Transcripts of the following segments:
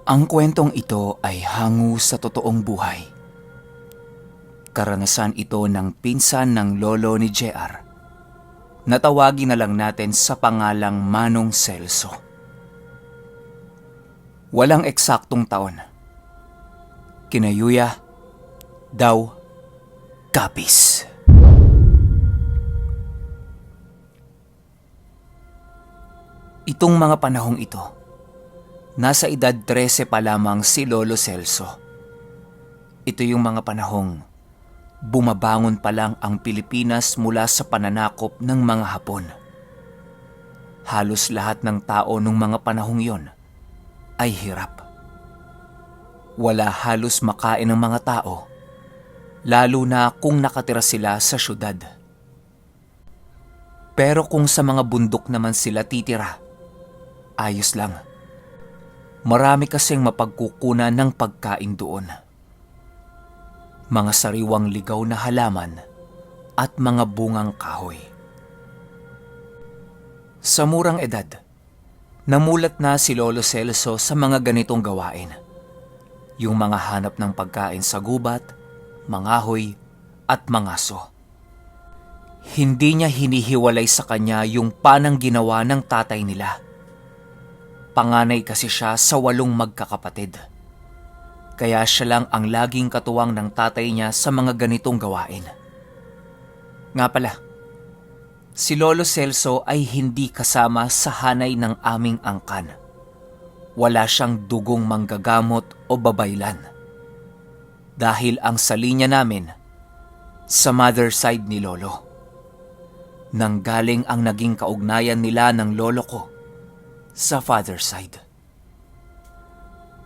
Ang kwentong ito ay hango sa totoong buhay. Karanasan ito ng pinsan ng lolo ni JR. Natawagin na lang natin sa pangalang Manong Celso. Walang eksaktong taon. Kinayuya, daw, kapis. Itong mga panahong ito, nasa edad 13 pa lamang si Lolo Celso. Ito yung mga panahong bumabangon pa lang ang Pilipinas mula sa pananakop ng mga Hapon. Halos lahat ng tao nung mga panahong yon ay hirap. Wala halos makain ng mga tao, lalo na kung nakatira sila sa syudad. Pero kung sa mga bundok naman sila titira, ayos lang. Marami kasing mapagkukunan ng pagkain doon. Mga sariwang ligaw na halaman at mga bungang kahoy. Sa murang edad, namulat na si Lolo Celso sa mga ganitong gawain. Yung mga hanap ng pagkain sa gubat, mangahoy at mangaso. Hindi niya hinihiwalay sa kanya yung panang ginawa ng tatay nila. Panganay kasi siya sa 8 magkakapatid. Kaya siya lang ang laging katuwang ng tatay niya sa mga ganitong gawain. Nga pala, si Lolo Celso ay hindi kasama sa hanay ng aming angkan. Wala siyang dugong manggagamot o babaylan. Dahil ang sa linya namin, sa mother side ni Lolo. Nanggaling ang naging kaugnayan nila ng lolo ko sa father side.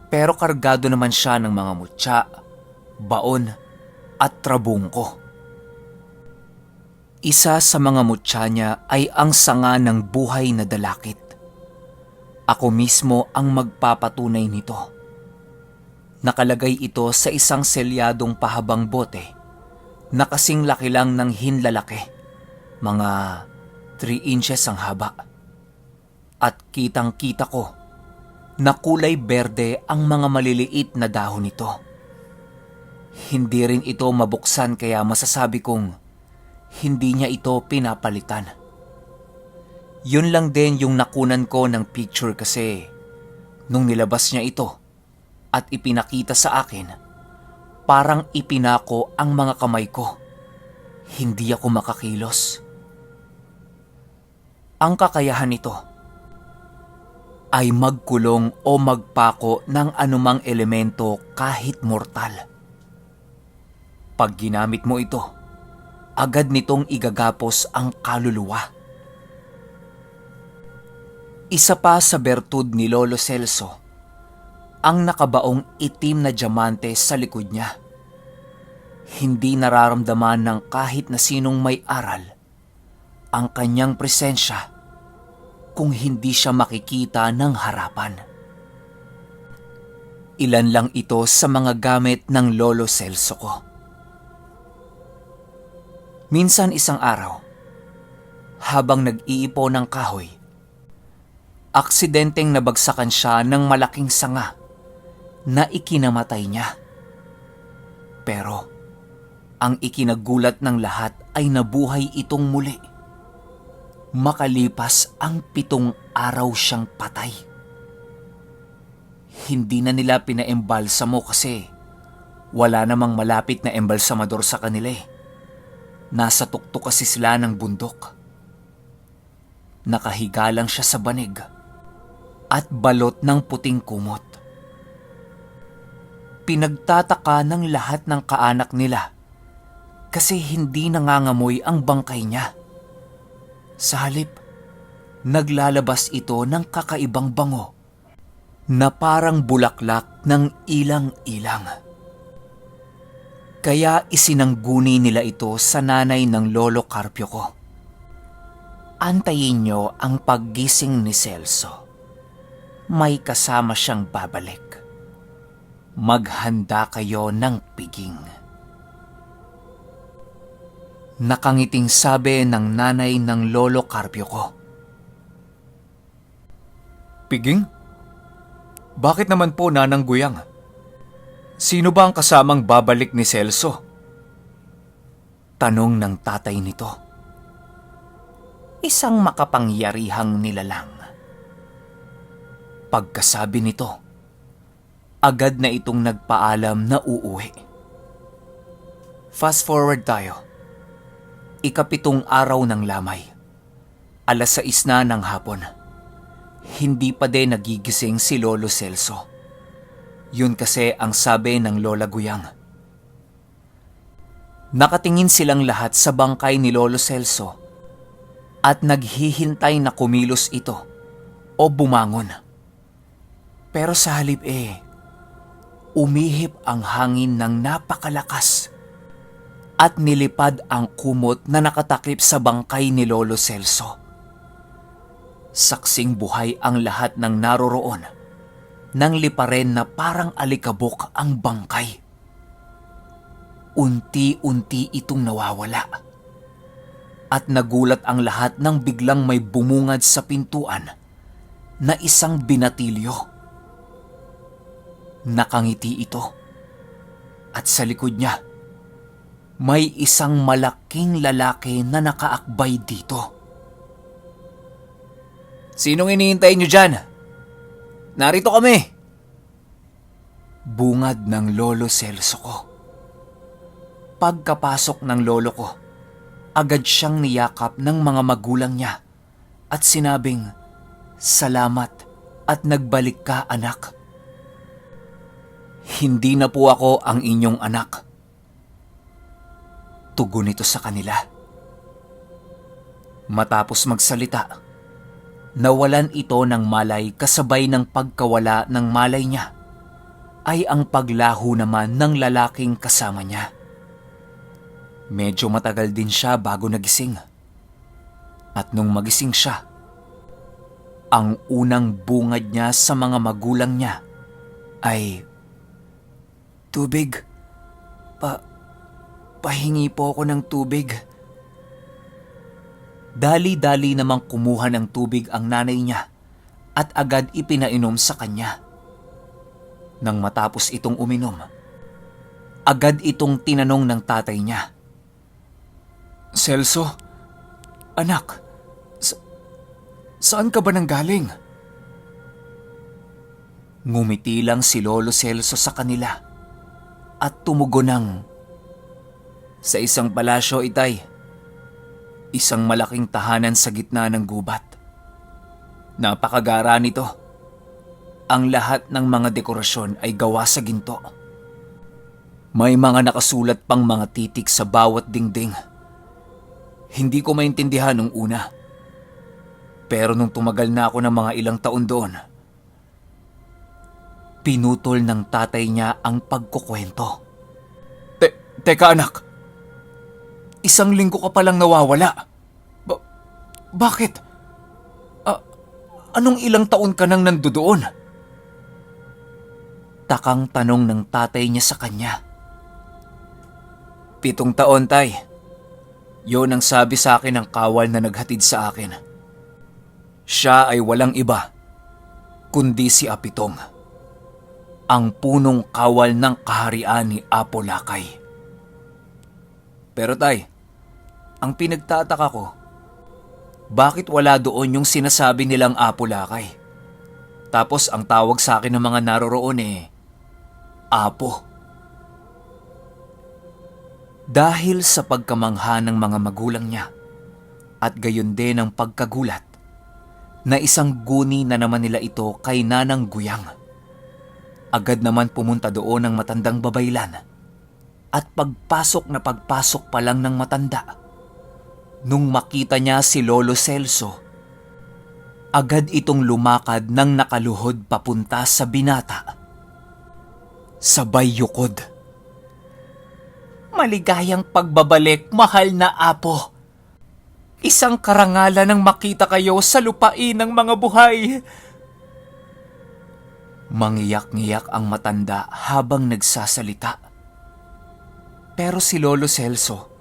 Pero kargado naman siya ng mga mutya, baon at trabungko. Isa sa mga mutya niya ay ang sanga ng buhay na dalakit. Ako mismo ang magpapatunay nito. Nakalagay ito sa isang selyadong pahabang bote na kasing laki lang ng hinlalaki, mga 3 inches ang haba. At kitang-kita ko na kulay berde ang mga maliliit na dahon nito. Hindi rin ito mabuksan kaya masasabi kong hindi niya ito pinapalitan. Yun lang din yung nakunan ko ng picture kasi nung nilabas niya ito at ipinakita sa akin, parang ipinako ang mga kamay ko. Hindi ako makakilos. Ang kakayahan nito ay magkulong o magpako ng anumang elemento kahit mortal. Pag ginamit mo ito, agad nitong igagapos ang kaluluwa. Isa pa sa bertud ni Lolo Celso, ang nakabaong itim na diamante sa likod niya. Hindi nararamdaman ng kahit na sinong may aral ang kanyang presensya kung hindi siya makikita ng harapan. Ilan lang ito sa mga gamit ng Lolo Celso ko. Minsan isang araw, habang nag-iipo ng kahoy, aksidenteng nabagsakan siya ng malaking sanga na ikinamatay niya. Pero ang ikinagulat ng lahat ay nabuhay itong muli. Makalipas ang 7 araw siyang patay. Hindi na nila pinaembalsamo kasi wala namang malapit na embalsamador sa kanila eh. Nasa tuktok kasi sila ng bundok. Nakahiga lang siya sa banig at balot ng puting kumot. Pinagtataka ng lahat ng kaanak nila kasi hindi nangangamoy ang bangkay niya. Sa halip, naglalabas ito ng kakaibang bango na parang bulaklak ng ilang-ilang. Kaya isinangguni nila ito sa nanay ng Lolo Carpio ko. Antayin niyo ang paggising ni Celso. May kasama siyang babalik. Maghanda kayo ng piging. Nakangiting sabi ng nanay ng Lolo Carpio ko. Piging? Bakit naman po, Nanang Guyang? Sino ba ang kasamang babalik ni Celso? Tanong ng tatay nito. Isang makapangyarihang nilalang. Pagkasabi nito, agad na itong nagpaalam na uuwi. Fast forward tayo. Ikapitong araw ng lamay. 6:00 na ng hapon. Hindi pa din nagigising si Lolo Celso. Yun kasi ang sabi ng Lola Guyang. Nakatingin silang lahat sa bangkay ni Lolo Celso at naghihintay na kumilos ito o bumangon. Pero sa halip umihip ang hangin ng napakalakas at nilipad ang kumot na nakatakip sa bangkay ni Lolo Celso. Saksing buhay ang lahat ng naroroon nang liparin na parang alikabok ang bangkay. Unti-unti itong nawawala at nagulat ang lahat nang biglang may bumungad sa pintuan na isang binatilyo. Nakangiti ito at sa likod niya may isang malaking lalaki na nakaakbay dito. Sinong iniintay niyo dyan? Narito kami! Bungad ng Lolo Celso ko. Pagkapasok ng lolo ko, agad siyang niyakap ng mga magulang niya at sinabing, "Salamat at nagbalik ka, anak." Hindi na po ako ang inyong anak. Tugon ito sa kanila. Matapos magsalita, nawalan ito ng malay kasabay ng pagkawala ng malay niya ay ang paglaho naman ng lalaking kasama niya. Medyo matagal din siya bago nagising. At nung magising siya, ang unang bungad niya sa mga magulang niya ay, "Tubig. Pahingi po ako ng tubig." Dali-dali namang kumuha ng tubig ang nanay niya at agad ipinainom sa kanya. Nang matapos itong uminom, agad itong tinanong ng tatay niya, "Celso, anak, saan ka ba nanggaling?" Ngumiti lang si Lolo Celso sa kanila at tumugon ng, "Sa isang palasyo, itay. Isang malaking tahanan sa gitna ng gubat. Napakagara nito. Ang lahat ng mga dekorasyon ay gawa sa ginto. May mga nakasulat pang mga titik sa bawat dingding. Hindi ko maintindihan nung una. Pero nung tumagal na ako ng mga ilang taon doon, pinutol ng tatay niya ang pagkukwento. Teka anak, isang linggo ka palang nawawala. Bakit? Anong ilang taon ka nang nandoon?" Takang tanong ng tatay niya sa kanya. 7 taon, tay. Yun ang sabi sa akin ng kawal na naghatid sa akin. Siya ay walang iba, kundi si Apitong, ang punong kawal ng kaharian ni Apo Lakay. Pero tay, ang pinagtataka ko, bakit wala doon yung sinasabi nilang Apo Lakay? Tapos ang tawag sa akin ng mga naroroon Apo. Dahil sa pagkamangha ng mga magulang niya at gayon din ang pagkagulat, na isang guni na naman nila ito kay Nanang Guyang. Agad naman pumunta doon ang matandang babaylan at pagpasok pa lang ng matanda, nung makita niya si Lolo Celso, agad itong lumakad ng nakaluhod papunta sa binata. Sabay yukod. "Maligayang pagbabalik, mahal na Apo. Isang karangalan ng makita kayo sa lupain ng mga buhay." Mangiyak-ngiyak ang matanda habang nagsasalita. Pero si Lolo Celso,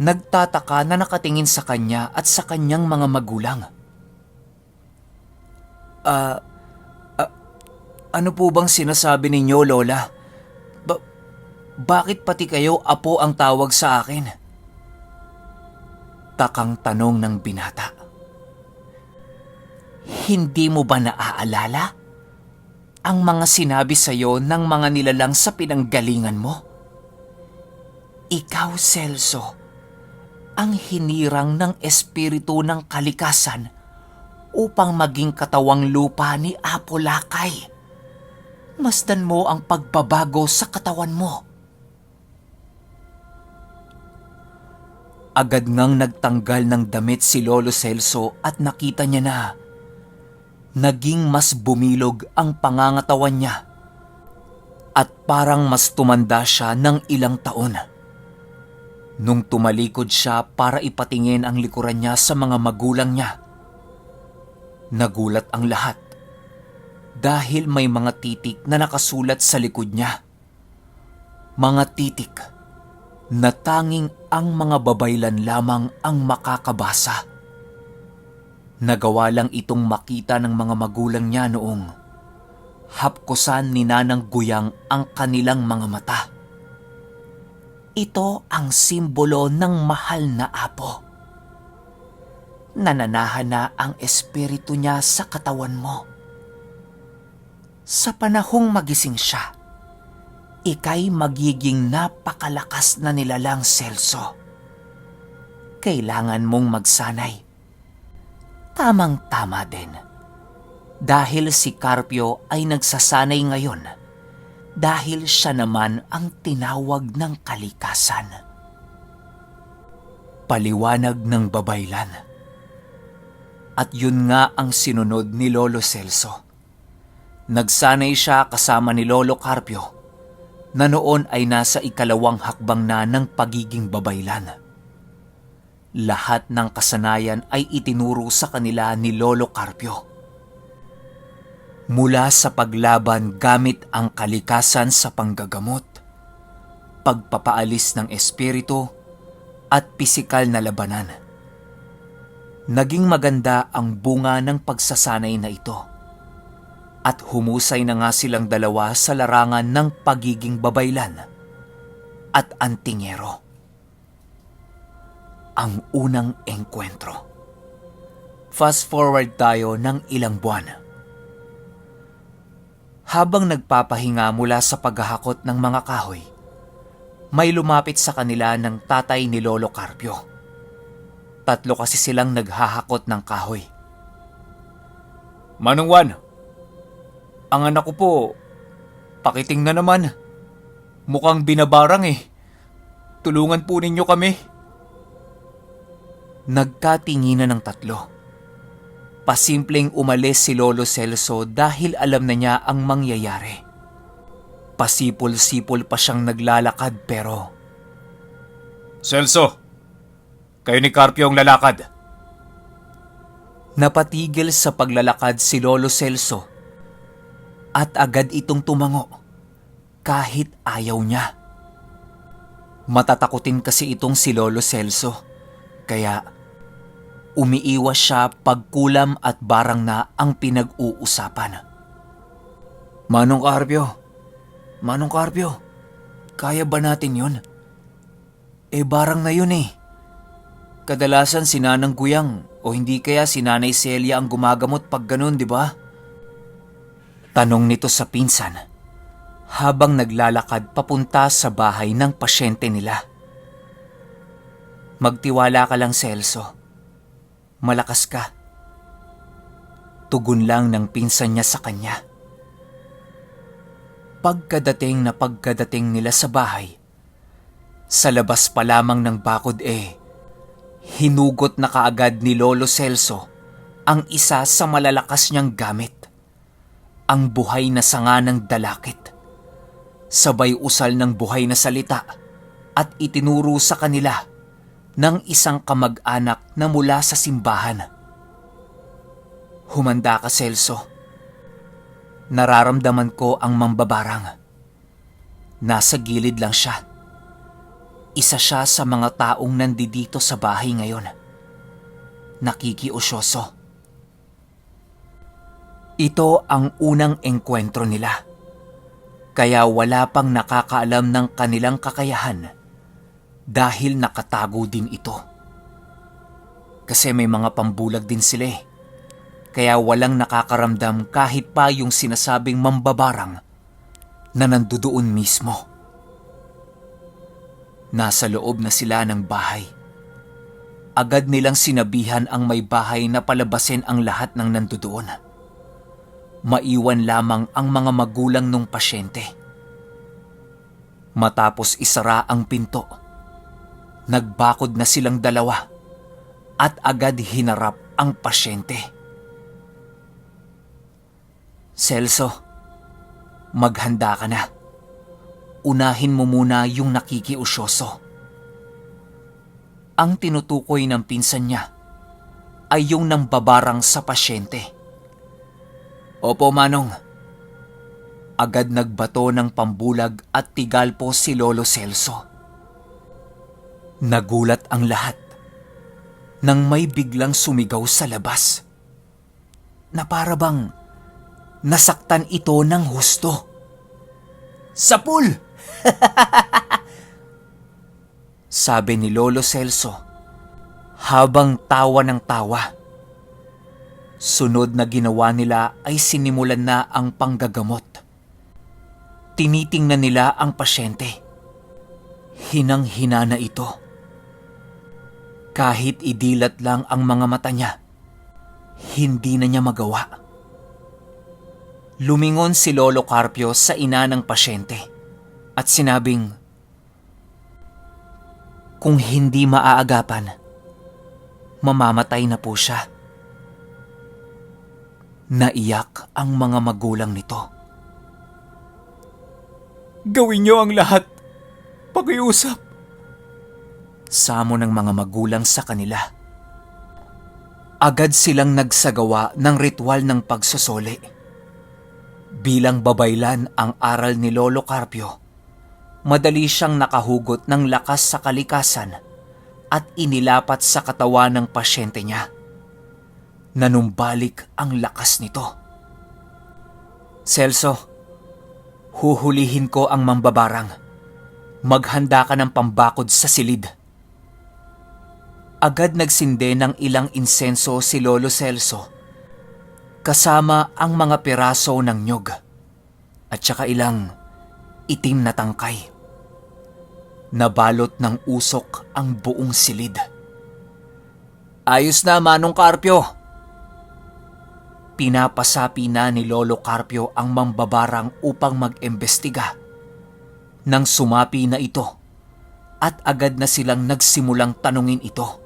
nagtataka na nakatingin sa kanya at sa kanyang mga magulang. Ano po bang sinasabi ninyo, Lola? Bakit pati kayo apo ang tawag sa akin? Takang tanong ng binata. Hindi mo ba naaalala ang mga sinabi sa'yo ng mga nilalang sa pinanggalingan mo? Ikaw, Celso, ang hinirang ng espiritu ng kalikasan upang maging katawang lupa ni Apo Lakay. Masdan mo ang pagbabago sa katawan mo. Agad ngang nagtanggal ng damit si Lolo Celso at nakita niya na naging mas bumilog ang pangangatawan niya at parang mas tumanda siya ng ilang taon. Nung tumalikod siya para ipatingin ang likuran niya sa mga magulang niya, nagulat ang lahat dahil may mga titik na nakasulat sa likod niya. Mga titik na tanging ang mga babaylan lamang ang makakabasa. Nagawa lang itong makita ng mga magulang niya noong hapkusan ni Nanang Guyang ang kanilang mga mata. Ito ang simbolo ng mahal na apo. Nananahan na ang espiritu niya sa katawan mo. Sa panahong magising siya, ika'y magiging napakalakas na nilalang, Celso. Kailangan mong magsanay. Tamang-tama din. Dahil si Carpio ay nagsasanay ngayon dahil siya naman ang tinawag ng kalikasan. Paliwanag ng babaylan. At yun nga ang sinunod ni Lolo Celso. Nagsanay siya kasama ni Lolo Carpio na noon ay nasa ikalawang hakbang na ng pagiging babaylan. Lahat ng kasanayan ay itinuro sa kanila ni Lolo Carpio. Mula sa paglaban gamit ang kalikasan sa panggagamot, pagpapaalis ng espiritu at pisikal na labanan. Naging maganda ang bunga ng pagsasanay na ito. At humusay na nga silang dalawa sa larangan ng pagiging babaylan at antingero. Ang unang engkwentro. Fast forward tayo ng ilang buwan. Habang nagpapahinga mula sa paghahakot ng mga kahoy, may lumapit sa kanila ng tatay ni Lolo Carpio. Tatlo kasi silang naghahakot ng kahoy. Manong Juan, ang anak ko po, pakiting na naman. Mukhang binabarang eh. Tulungan po ninyo kami. Nagkatinginan ng tatlo. Pasimpleng umalis si Lolo Celso dahil alam na niya ang mangyayari. Pasipol-sipol pa siyang naglalakad pero... Celso, kayo ni Carpio ang lalakad. Napatigil sa paglalakad si Lolo Celso at agad itong tumango kahit ayaw niya. Matatakutin kasi itong si Lolo Celso kaya umiiwas siya pag kulam at barang na ang pinag-uusapan. Manong Carpio, kaya ba natin yun? Barang na yun eh. Kadalasan si Nanang Guyang o hindi kaya si Nanay Celia ang gumagamot pag ganun, di ba? Tanong nito sa pinsan habang naglalakad papunta sa bahay ng pasyente nila. Magtiwala ka lang, Celso. Malakas ka. Tugon lang ng pinsan niya sa kanya. Pagkadating nila sa bahay, sa labas pa lamang ng bakod hinugot na kaagad ni Lolo Celso ang isa sa malalakas niyang gamit. Ang buhay na sanga ng dalakit. Sabay usal ng buhay na salita at itinuro sa kanila ng isang kamag-anak na mula sa simbahan. Humanda ka, Celso. Nararamdaman ko ang mambabarang. Nasa gilid lang siya. Isa siya sa mga taong nandito sa bahay ngayon. Nakikiusyoso. Ito ang unang engkwentro nila, kaya wala pang nakakaalam ng kanilang kakayahan dahil nakatago din ito. Kasi may mga pambulag din sila kaya walang nakakaramdam kahit pa yung sinasabing mambabarang na nandoon mismo. Nasa loob na sila ng bahay. Agad nilang sinabihan ang may bahay na palabasin ang lahat ng nandoon. Maiwan lamang ang mga magulang ng pasyente. Matapos isara ang pinto, nagbakod na silang dalawa at agad hinarap ang pasyente. Celso, maghanda ka na. Unahin mo muna yung nakikiusyoso. Ang tinutukoy ng pinsan niya ay yung nambabarang sa pasyente. Opo, Manong. Agad nagbato ng pambulag at tigalpo si Lolo Celso. Nagulat ang lahat nang may biglang sumigaw sa labas na para bang nasaktan ito ng husto. Sapul! Sabi ni Lolo Celso habang tawa ng tawa. Sunod na ginawa nila ay sinimulan na ang panggagamot. Tinitingnan nila ang pasyente. Hinang-hina na ito. Kahit idilat lang ang mga mata niya, hindi na niya magawa. Lumingon si Lolo Carpio sa ina ng pasyente at sinabing, kung hindi maaagapan, mamamatay na po siya. Naiyak ang mga magulang nito. Gawin niyo ang lahat. Pakiusap. Samo ng mga magulang sa kanila. Agad silang nagsagawa ng ritual ng pagsusoli. Bilang babaylan ang aral ni Lolo Carpio, madali siyang nakahugot ng lakas sa kalikasan at inilapat sa katawan ng pasyente niya. Nanumbalik ang lakas nito. Celso, huhulihin ko ang mambabarang. Maghanda ka ng pambakod sa silid. Agad nagsinde ng ilang insenso si Lolo Celso, kasama ang mga piraso ng nyog at saka ilang itim na tangkay. Nabalot ng usok ang buong silid. Ayos na, Manong Carpio. Pinapasapi na ni Lolo Carpio ang mambabarang upang mag-embestiga. Nang sumapi na ito at agad na silang nagsimulang tanungin ito.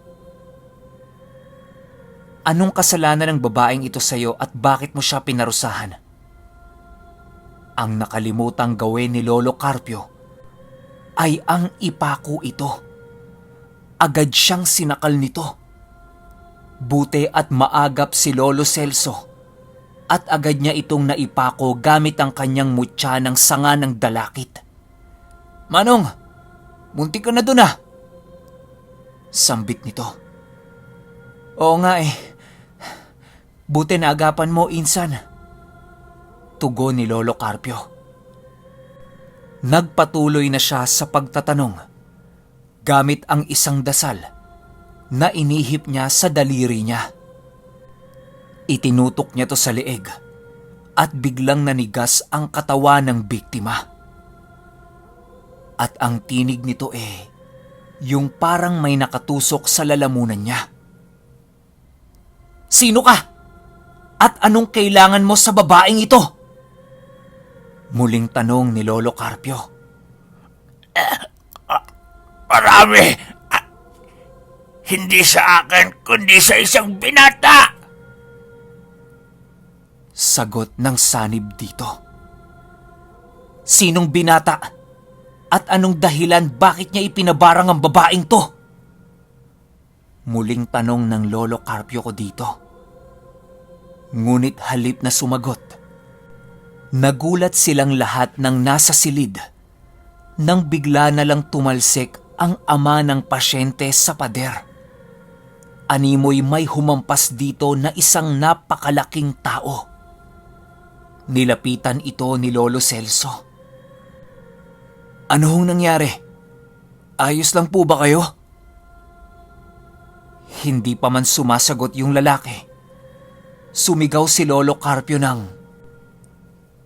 Anong kasalanan ng babaeng ito sa'yo at bakit mo siya pinarusahan? Ang nakalimutang gawin ni Lolo Carpio ay ang ipako ito. Agad siyang sinakal nito. Buti at maagap si Lolo Celso at agad niya itong naipako gamit ang kanyang mutya ng sanga ng dalakit. Manong, muntik ka na dun ah! Sambit nito. Oo nga eh. Buti na agapan mo, insan. Tugon ni Lolo Carpio. Nagpatuloy na siya sa pagtatanong gamit ang isang dasal na inihip niya sa daliri niya. Itinutok niya to sa leeg at biglang nanigas ang katawan ng biktima. At ang tinig nito yung parang may nakatusok sa lalamunan niya. Sino ka? At anong kailangan mo sa babaeng ito? Muling tanong ni Lolo Carpio. Marami. Hindi sa akin, kundi sa isang binata. Sagot ng sanib dito. Sinong binata? At anong dahilan bakit niya ipinabarang ang babaeng to? Muling tanong ng Lolo Carpio ko dito. Ngunit halip na sumagot, nagulat silang lahat ng nasa silid nang bigla na lang tumalsik ang ama ng pasyente sa pader. Animoy may humampas dito na isang napakalaking tao. Nilapitan ito ni Lolo Celso. Ano hong nangyari? Ayos lang po ba kayo? Hindi pa man sumasagot yung lalaki. Sumigaw si Lolo Carpio ng,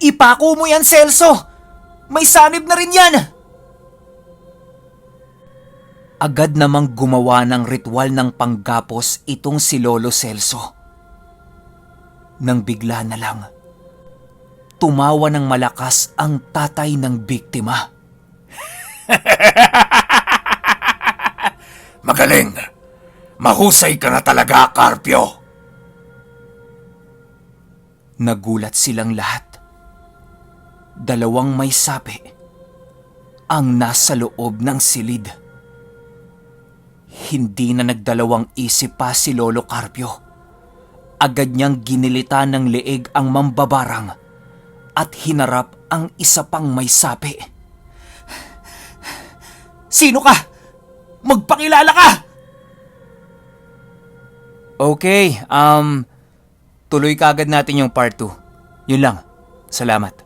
"Ipako mo yan, Celso! May sanib na rin yan!" Agad namang gumawa ng ritual ng panggapos itong si Lolo Celso. Nang bigla na lang, tumawa ng malakas ang tatay ng biktima. Magaling! Mahusay ka na talaga, Carpio! Nagulat silang lahat. Dalawang may sapi ang nasa loob ng silid. Hindi na nagdalawang isip pa si Lolo Carpio. Agad niyang ginilitan ng leeg ang mambabarang at hinarap ang isa pang may sapi. "Sino ka? Magpakilala ka!" Okay, tuloy kagad natin yung part 2. Yun lang. Salamat.